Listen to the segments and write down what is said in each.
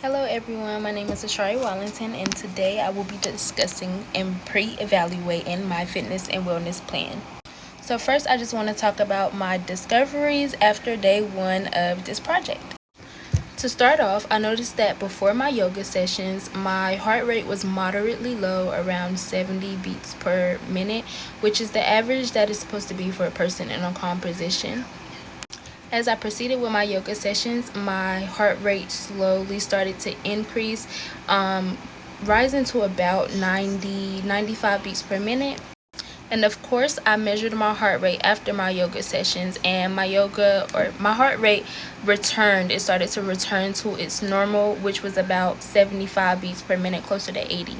Hello everyone, my name is Ashari Wallington, and today I will be discussing and pre-evaluating my fitness and wellness plan. So first, I just want to talk about my discoveries after day one of this project. To start off, I noticed that before my yoga sessions, my heart rate was moderately low, around 70 beats per minute, which is the average that is supposed to be for a person in a calm position. As I proceeded with my yoga sessions, my heart rate slowly started to increase, rising to about 95 beats per minute. And of course, I measured my heart rate after my yoga sessions, and my heart rate returned. It started to return to its normal, which was about 75 beats per minute, closer to 80.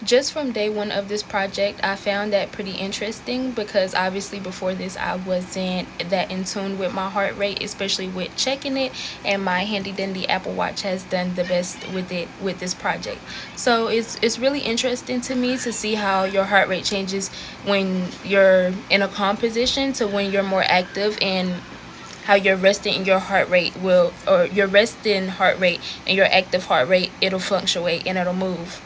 Just from day one of this project, I found that pretty interesting because obviously before this I wasn't that in tune with my heart rate, especially with checking it, and my handy dandy Apple Watch has done the best with it with this project. So it's really interesting to me to see how your heart rate changes when you're in a calm position to when you're more active, and how your resting heart rate and your active heart rate, it'll fluctuate and it'll move.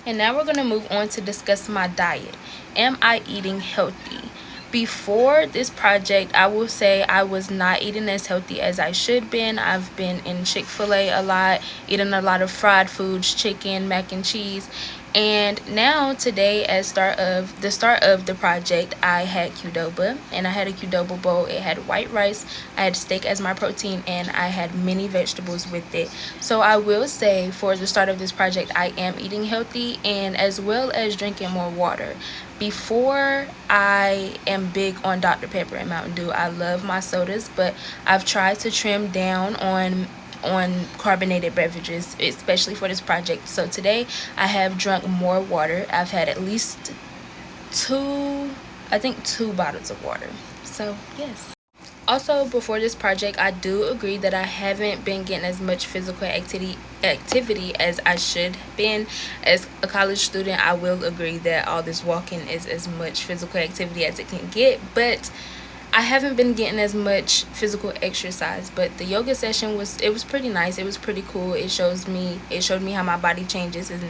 And now we're going to move on to discuss my diet. Am I eating healthy? Before this project, I will say I was not eating as healthy as I should been. I've been in Chick-fil-A a lot, eating a lot of fried foods, chicken, mac and cheese. And now today, as the start of the project, I had Qdoba, and I had a Qdoba bowl. It had white rice, I had steak as my protein, and I had many vegetables with it. So I will say for the start of this project, I am eating healthy, and as well as drinking more water. Before, I am big on Dr. Pepper and Mountain Dew. I love my sodas, but I've tried to trim down on carbonated beverages, especially for this project. So today I have drunk more water. I've had at least two bottles of water. So yes. Also, before this project, I do agree that I haven't been getting as much physical activity as I should have been. As a college student, I will agree that all this walking is as much physical activity as it can get, but I haven't been getting as much physical exercise. But the yoga session was pretty nice. It was pretty cool. It showed me how my body changes, and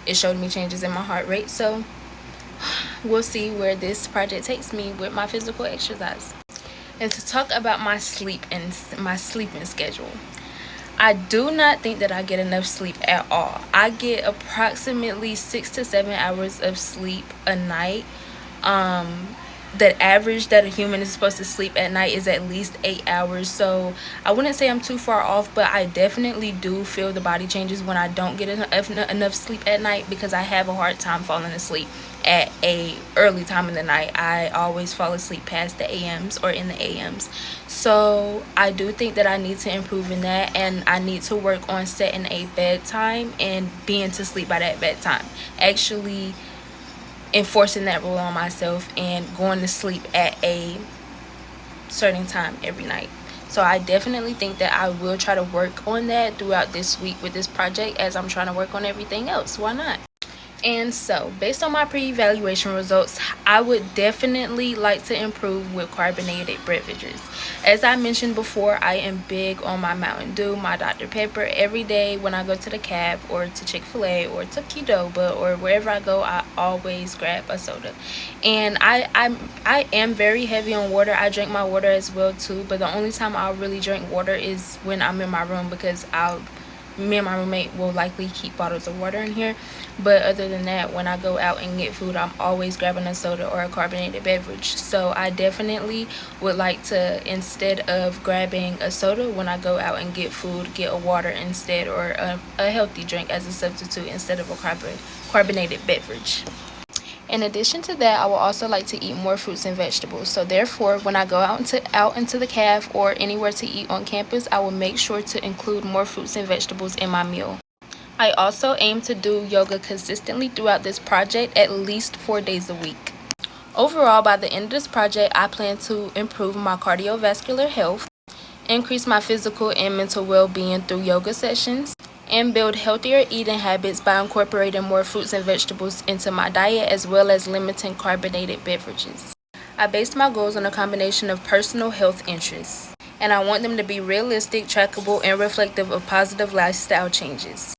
it showed me changes in my heart rate. So we'll see where this project takes me with my physical exercise. And to talk about my sleep and my sleeping schedule, I do not think that I get enough sleep at all. I get approximately 6 to 7 hours of sleep a night. The average that a human is supposed to sleep at night is at least 8 hours. So I wouldn't say I'm too far off, but I definitely do feel the body changes when I don't get enough sleep at night, because I have a hard time falling asleep at a early time in the night. I always fall asleep past the AMs or in the AMs. So I do think that I need to improve in that, and I need to work on setting a bedtime and being to sleep by that bedtime. Actually enforcing that rule on myself and going to sleep at a certain time every night. So I definitely think that I will try to work on that throughout this week with this project, as I'm trying to work on everything else. Why not? And so, based on my pre-evaluation results, I would definitely like to improve with carbonated beverages. As I mentioned before, I am big on my Mountain Dew, my Dr. Pepper. Every day when I go to the cab or to Chick-fil-A or to Qdoba or wherever I go, I always grab a soda. And I am very heavy on water. I drink my water as well too, but the only time I'll really drink water is when I'm in my room, because me and my roommate will likely keep bottles of water in here. But other than that, when I go out and get food, I'm always grabbing a soda or a carbonated beverage. So I definitely would like to, instead of grabbing a soda when I go out and get food, get a water instead, or a healthy drink as a substitute instead of a carbonated beverage. In addition to that, I would also like to eat more fruits and vegetables. So therefore, when I go out into the caf or anywhere to eat on campus, I will make sure to include more fruits and vegetables in my meal. I also aim to do yoga consistently throughout this project, at least 4 days a week. Overall, by the end of this project, I plan to improve my cardiovascular health, increase my physical and mental well-being through yoga sessions, and build healthier eating habits by incorporating more fruits and vegetables into my diet, as well as limiting carbonated beverages. I based my goals on a combination of personal health interests, and I want them to be realistic, trackable, and reflective of positive lifestyle changes.